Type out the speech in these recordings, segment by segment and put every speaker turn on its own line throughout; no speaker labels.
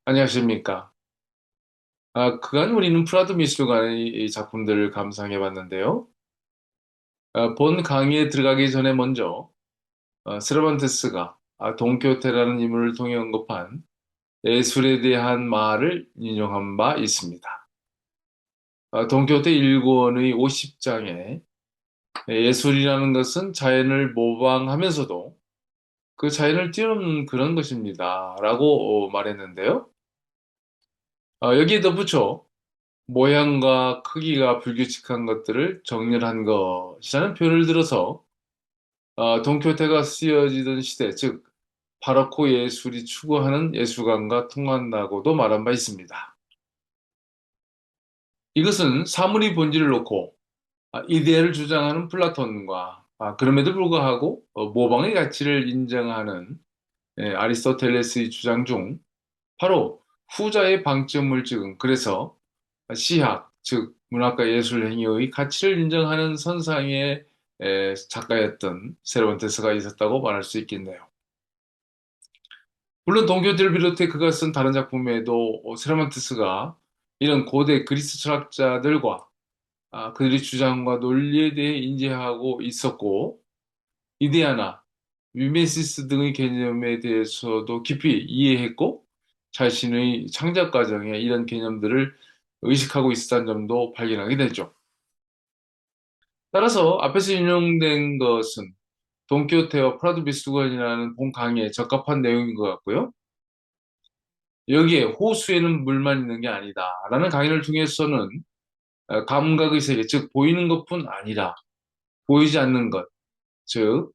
안녕하십니까. 그간 우리는 프라도 미술관의 이 작품들을 감상해 봤는데요. 본 강의에 들어가기 전에 먼저 세르반테스가 돈키호테라는 인물을 통해 언급한 예술에 대한 말을 인용한 바 있습니다. 돈키호테 1권의 50장에 예술이라는 것은 자연을 모방하면서도 그 자연을 뛰어넘는 그런 것입니다. 라고 말했는데요. 여기에 덧붙여 모양과 크기가 불규칙한 것들을 정렬한 것이라는 표현을 들어서 돈키호테가 쓰여지던 시대, 즉 바로코 예술이 추구하는 예술관과 통한다고도 말한 바 있습니다. 이것은 사물의 본질을 놓고 이데를 주장하는 플라톤과 그럼에도 불구하고 모방의 가치를 인정하는 아리스토텔레스의 주장 중 바로 후자의 방점을 찍은, 그래서 시학, 즉 문학과 예술 행위의 가치를 인정하는 선상의 작가였던 세르반테스가 있었다고 말할 수 있겠네요. 물론 동교들을 비롯해 그가 쓴 다른 작품에도 세르반테스가 이런 고대 그리스 철학자들과 그들의 주장과 논리에 대해 인지하고 있었고, 이데아나 미메시스 등의 개념에 대해서도 깊이 이해했고, 자신의 창작 과정에 이런 개념들을 의식하고 있었다는 점도 발견하게 되죠. 따라서 앞에서 인용된 것은 돈키호테와 프라도 미술관이라는 본 강의에 적합한 내용인 것 같고요. 여기에 호수에는 물만 있는 게 아니다 라는 강의를 통해서는 감각의 세계, 즉 보이는 것뿐 아니라 보이지 않는 것, 즉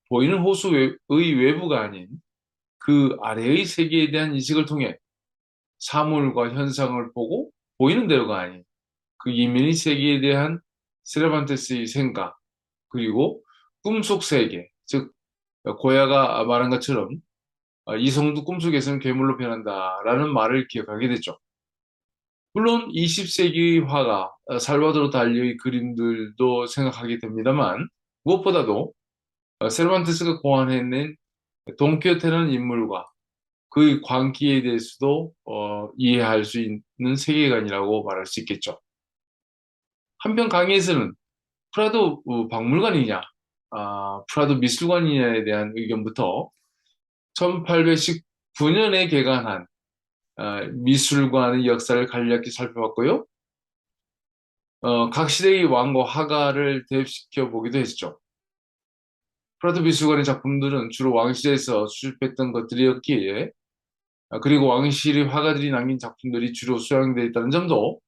보이는 호수의 외부가 아닌 그 아래의 세계에 대한 인식을 통해 사물과 현상을 보고 보이는 대로가 아닌 그 이면의 세계에 대한 세르반테스의 생각, 그리고 꿈속 세계, 즉 고야가 말한 것처럼 이성도 꿈속에서는 괴물로 변한다라는 말을 기억하게 되죠. 물론 20세기 화가 살바도르 달리의 그림들도 생각하게 됩니다만, 무엇보다도 세르반테스가 고안해낸 돈키호테라는 인물과 그의 광기에 대해서도 이해할 수 있는 세계관이라고 말할 수 있겠죠. 한편 강의에서는 프라도 박물관이냐, 프라도 미술관이냐에 대한 의견부터 1819년에 개관한 미술관의 역사를 간략히 살펴봤고요. 각 시대의 왕과 화가를 대입시켜 보기도 했죠. 프라도 미술관의 작품들은 주로 왕실에서 수집했던 것들이었기에, 그리고 왕실의 화가들이 남긴 작품들이 주로 수양되어 있다는 점도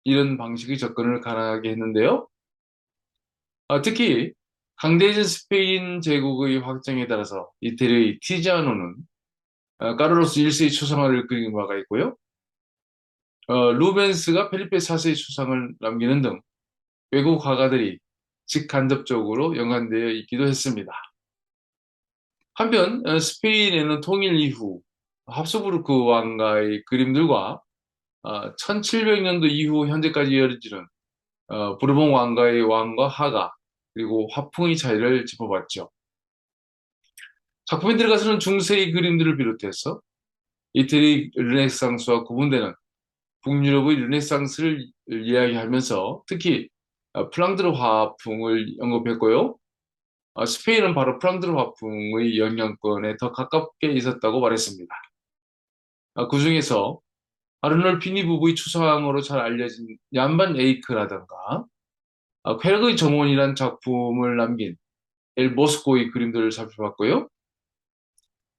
이런 방식의 접근을 가능하게 했는데요. 특히 강대전 스페인 제국의 확장에 따라서 이태리의 티지아노는 카를로스 1세의 초상화를 그린 바가 있고요. 루벤스가 펠리페 4세의 초상을 남기는 등 외국 화가들이 직간접적으로 연관되어 있기도 했습니다. 한편 스페인에는 통일 이후 합스부르크 왕가의 그림들과 1700년도 이후 현재까지 이어지는 부르봉 왕가의 왕과 화가, 그리고 화풍의 차이를 짚어봤죠. 작품에 들어가서는 중세의 그림들을 비롯해서 이태리 르네상스와 구분되는 북유럽의 르네상스를 이야기하면서 특히 플랑드르 화풍을 언급했고요. 스페인은 바로 플랑드르 화풍의 영향권에 더 가깝게 있었다고 말했습니다. 그중에서 아르놀 피니 부부의 추상으로 잘 알려진 얀반 에이크라든가 쾌락의 정원이란 작품을 남긴 엘 보스코의 그림들을 살펴봤고요.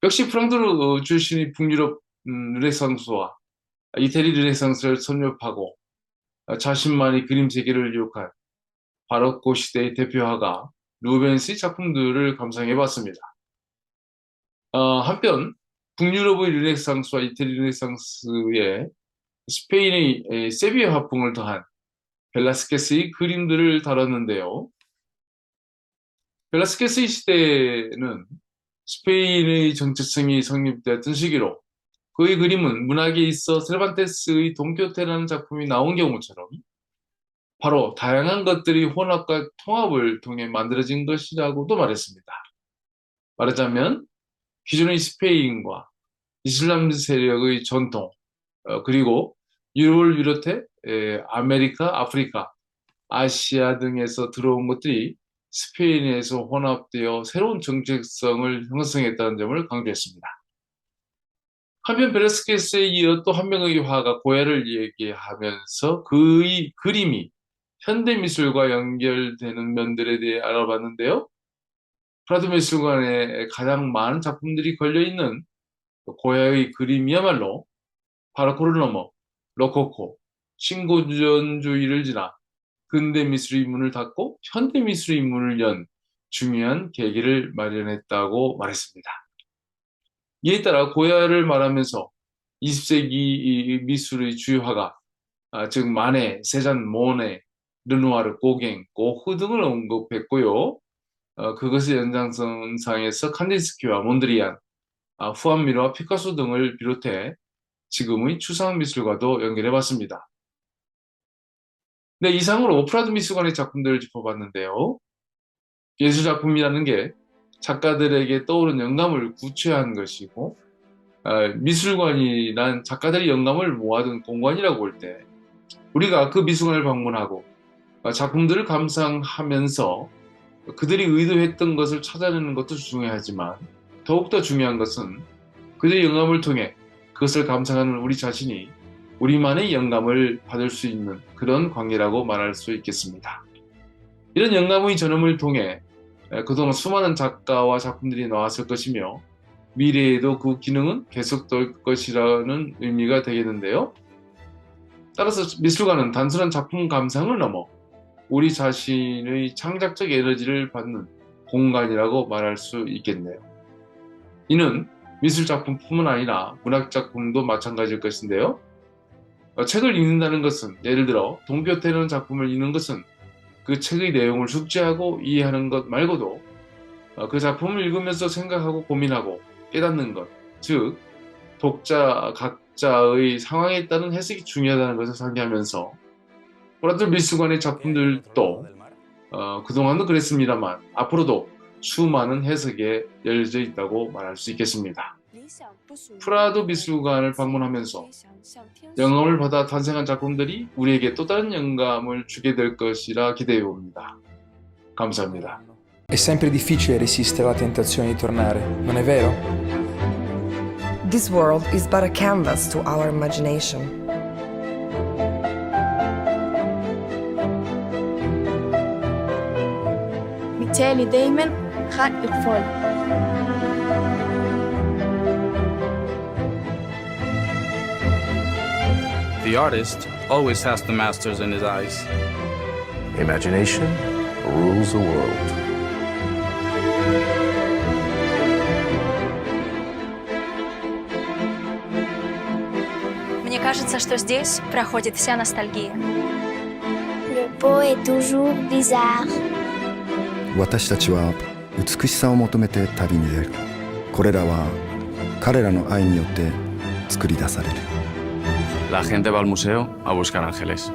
역시 프랑드르 출신의 북유럽 르네상스와 이태리 르네상스를 섭렵하고 자신만의 그림 세계를 유혹한 바로코 시대의 대표화가 루벤스의 작품들을 감상해봤습니다. 한편 북유럽의 르네상스와 이태리 르네상스에 스페인의 세비야 화풍을 더한 벨라스케스의 그림들을 다뤘는데요. 벨라스케스의 시대는 스페인의 정체성이 성립되었던 시기로 그의 그림은 문학에 있어 세르반테스의 돈키호테라는 작품이 나온 경우처럼 바로 다양한 것들이 혼합과 통합을 통해 만들어진 것이라고도 말했습니다. 말하자면 기존의 스페인과 이슬람 세력의 전통, 그리고 유럽을 비롯해 아메리카, 아프리카, 아시아 등에서 들어온 것들이 스페인에서 혼합되어 새로운 정체성을 형성했다는 점을 강조했습니다. 한편 벨라스케스에 이어 또 한 명의 화가 고야를 얘기하면서 그의 그림이 현대미술과 연결되는 면들에 대해 알아봤는데요. 프라도 미술관에 가장 많은 작품들이 걸려있는 고야의 그림이야말로 바로코를 넘어 로코코, 신고전주의를 지나 근대미술의 문을 닫고 현대미술의 문을 연 중요한 계기를 마련했다고 말했습니다. 이에 따라 고야를 말하면서 20세기 미술의 주요 화가, 즉 마네, 세잔, 모네, 르누아르, 고갱, 고흐 등을 언급했고요. 그것의 연장선상에서 칸디스키와 몬드리안, 후안미르와 피카소 등을 비롯해 지금의 추상미술과도 연결해봤습니다. 네, 이상으로 프라도 미술관의 작품들을 짚어봤는데요. 예술작품이라는 게 작가들에게 떠오른 영감을 구체화한 것이고, 미술관이란 작가들의 영감을 모아둔 공간이라고 볼 때 우리가 그 미술관을 방문하고 작품들을 감상하면서 그들이 의도했던 것을 찾아내는 것도 중요하지만 더욱더 중요한 것은 그들의 영감을 통해 그것을 감상하는 우리 자신이 우리만의 영감을 받을 수 있는 그런 관계라고 말할 수 있겠습니다. 이런 영감의 전염을 통해 그동안 수많은 작가와 작품들이 나왔을 것이며 미래에도 그 기능은 계속될 것이라는 의미가 되겠는데요. 따라서 미술관은 단순한 작품 감상을 넘어 우리 자신의 창작적 에너지를 받는 공간이라고 말할 수 있겠네요. 이는 미술작품뿐만 아니라 문학작품도 마찬가지일 것인데요. 책을 읽는다는 것은, 예를 들어 동교태라는 작품을 읽는 것은 그 책의 내용을 숙지하고 이해하는 것 말고도 그 작품을 읽으면서 생각하고 고민하고 깨닫는 것, 즉 독자 각자의 상황에 따른 해석이 중요하다는 것을 상기하면서 프라도 미술관의 작품들도 그동안도 그랬습니다만 앞으로도 수많은 해석에 열려져 있다고 말할 수 있겠습니다. 프라도 미술관을 방문하면서 영감을 받아 탄생한 작품들이 우리에게 또 다른 영감을 주게 될 것이라 기대해 봅니다. 감사합니다.
È sempre difficile resistere alla tentazione di tornare, non è vero?
This world is but a canvas to our imagination.
بالتالي دايما خلق الفل.
The artist always has the masters in his eyes.
Imagination rules the world.
Мне кажется, что здесь проходит вся ностальгия.
Le pot est toujours bizarre.
私たちは美しさを求めて旅に出る。これらは彼らの愛によって作り出される。
La gente va al museo a buscar ángeles.